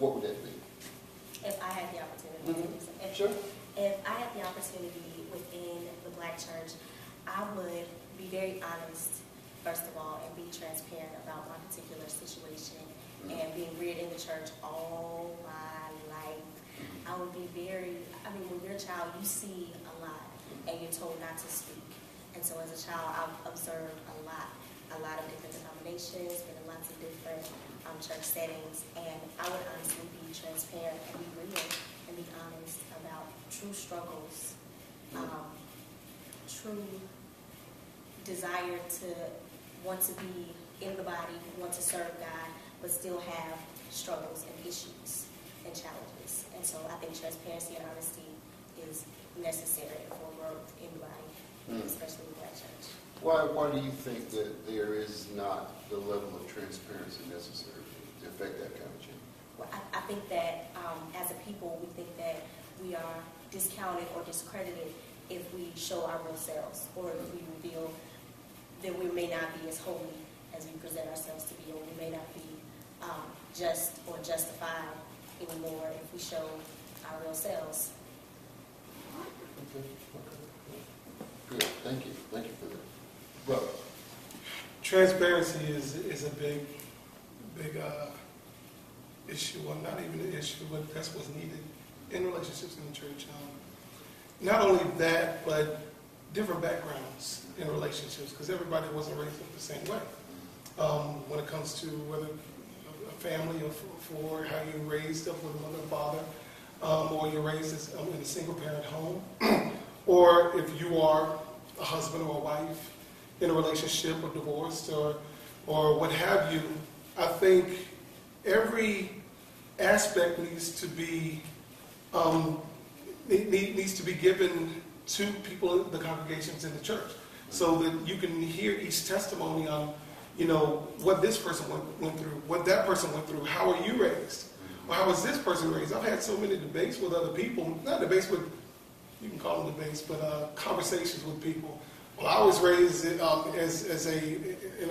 what would that be? If I had the opportunity, Sure. If I had the opportunity within the Black church, I would be very honest, first of all, and be transparent about my particular situation. And being reared in the church all my life, I would be when you're a child, you see a lot, and you're told not to speak. And so as a child, I've observed a lot of different denominations, been in lots of different church settings, and I would honestly be transparent and be real and be honest about true struggles, true desire to want to be in the body, want to serve God, but still have struggles and issues and challenges. And so I think transparency and honesty is necessary for growth in the body, especially in the Black church. Why do you think that there is not the level of transparency necessary to affect that kind of change? Well, I think that as a people, we think that we are discounted or discredited if we show our real selves, or if we reveal that we may not be as holy as we present ourselves to be, or we may not be just or justified anymore if we show our real selves. Okay. Good. Thank you for that. Brother. Transparency is a big issue, or not even an issue, but that's what's needed in relationships in the church. Not only that, but different backgrounds in relationships, because everybody wasn't raised up the same way. When it comes to whether a family for how you're raised up with a mother and father, or you're raised in a single parent home, or if you are a husband or a wife in a relationship or divorced or what have you, I think every aspect needs to be given to people, the congregations in the church, so that you can hear each testimony on, what this person went through, what that person went through, how are you raised, or how was this person raised. I've had so many debates with other people, not debates with, you can call them debates, but conversations with people. Well, I was raised in an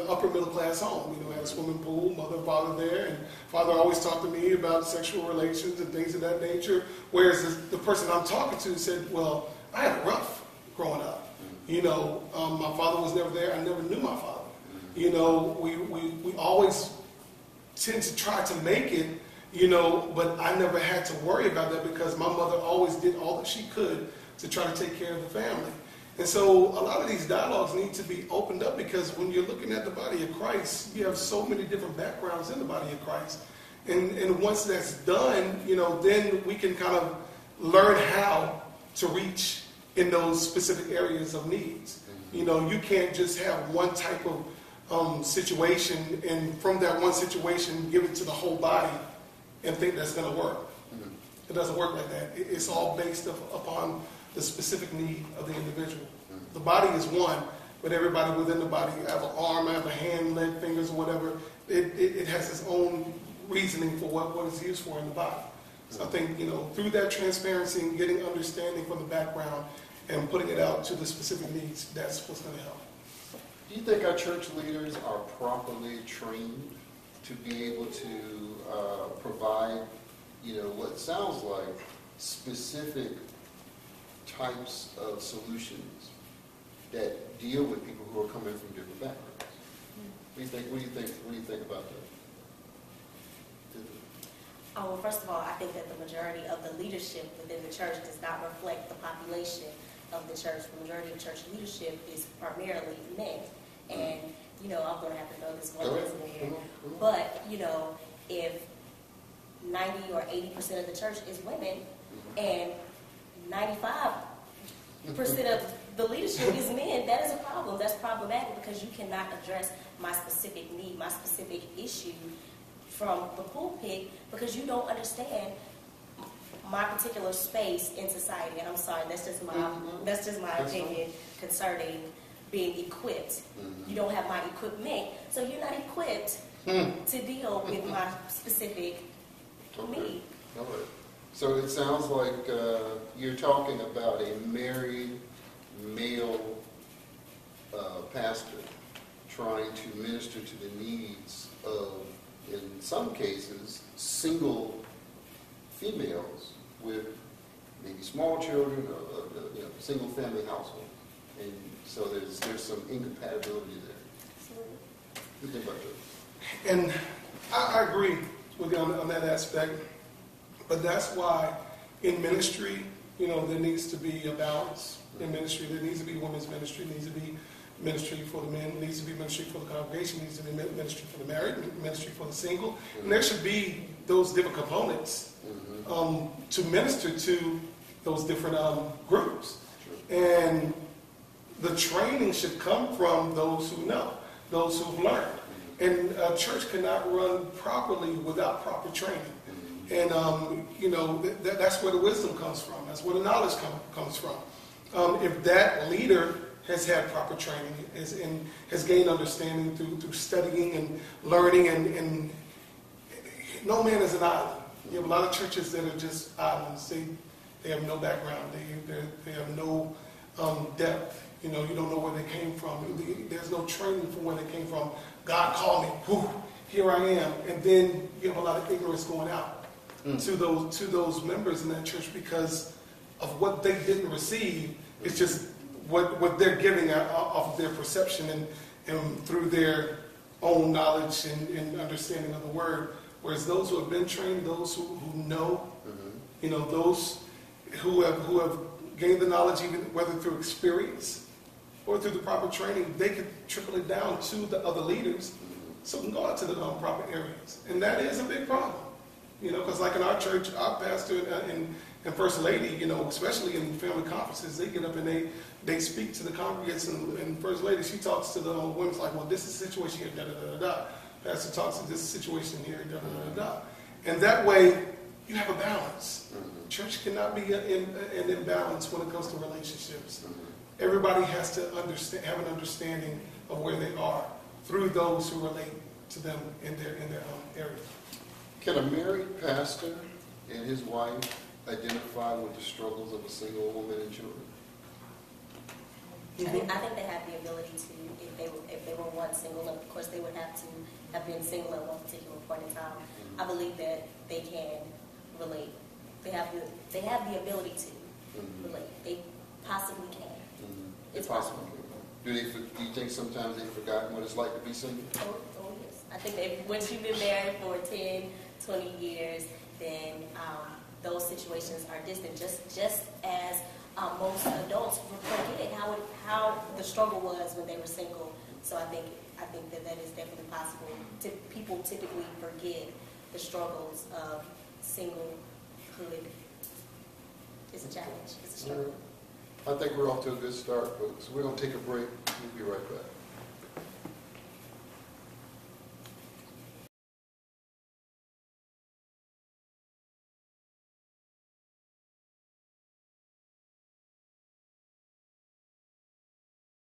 upper middle class home. Had a swimming pool, mother and father there, and father always talked to me about sexual relations and things of that nature. Whereas the person I'm talking to said, well, I had it rough growing up. My father was never there. I never knew my father. We always tend to try to make it, but I never had to worry about that because my mother always did all that she could to try to take care of the family. And so a lot of these dialogues need to be opened up, because when you're looking at the body of Christ, you have so many different backgrounds in the body of Christ. And once that's done, then we can kind of learn how to reach in those specific areas of needs. You can't just have one type of situation, and from that one situation give it to the whole body and think that's going to work. It doesn't work like that. It's all based upon the specific need of the individual. The body is one, but everybody within the body, I have an arm, I have a hand, leg, fingers, or whatever. It has its own reasoning for what it's used for in the body. So I think, through that transparency and getting understanding from the background and putting it out to the specific needs, that's what's going to help. Do you think our church leaders are properly trained to be able to provide, what sounds like specific types of solutions that deal with people who are coming from different backgrounds? What do you think about that? Well, first of all, I think that the majority of the leadership within the church does not reflect the population of the church. The majority of church leadership is primarily men. And, I'm going to have to know this one person here. But, if 90 or 80% of the church is women, and 95% of the leadership is men, that is a problem. That's problematic, because you cannot address my specific need, my specific issue from the pulpit, because you don't understand my particular space in society. And I'm sorry, that's just my opinion concerning being equipped. You don't have my equipment, so you're not equipped to deal with my specific need. All right. So it sounds like you're talking about a married male pastor trying to minister to the needs of, in some cases, single females with maybe small children, or single family household. And so there's some incompatibility there. Absolutely. What do you think about that? And I agree with you on that aspect, but that's why in ministry, there needs to be a balance. In ministry, there needs to be women's ministry, there needs to be ministry for the men, there needs to be ministry for the congregation, there needs to be ministry for the married, ministry for the single. And there should be those different components to minister to those different groups. And the training should come from those who know, those who've learned. And a church cannot run properly without proper training. And, that's where the wisdom comes from. That's where the knowledge comes from. If that leader has had proper training and has gained understanding through studying and learning, and no man is an island. You have a lot of churches that are just islands. They have no background. They have no depth. You don't know where they came from. There's no training from where they came from. God called me. Whew, here I am. And then you have a lot of ignorance going out to those members in that church because of what they didn't receive. It's just what they're giving off of their perception and through their own knowledge and understanding of the word. Whereas those who have been trained, those who know, those who have gained the knowledge, even whether through experience or through the proper training, they can trickle it down to the other leaders so we can go out to the proper areas. And that is a big problem. Because like in our church, our pastor and first lady, especially in family conferences, they get up and they speak to the congregants, and first lady, she talks to the women like, well, this is the situation here, da-da-da-da-da. Pastor talks to this situation here, da-da-da-da-da. And that way, you have a balance. Church cannot be an imbalance when it comes to relationships. Everybody has to have an understanding of where they are through those who relate to them in their area. Can a married pastor and his wife identify with the struggles of a single woman and children? I think they have the ability to, if they were once single, and of course they would have to have been single at one particular point in time. I believe that they can relate. They have the ability to relate. They possibly can. It's possible. Do you think sometimes they've forgotten what it's like to be single? Oh yes. I think that once you've been married for 10, 20 years, then those situations are distant. Just as most adults forget how the struggle was when they were single. So I think that is definitely possible. People typically forget the struggles of singlehood. It's a challenge. It's a struggle. I think we're off to a good start, folks. We're going to take a break. We'll be right back.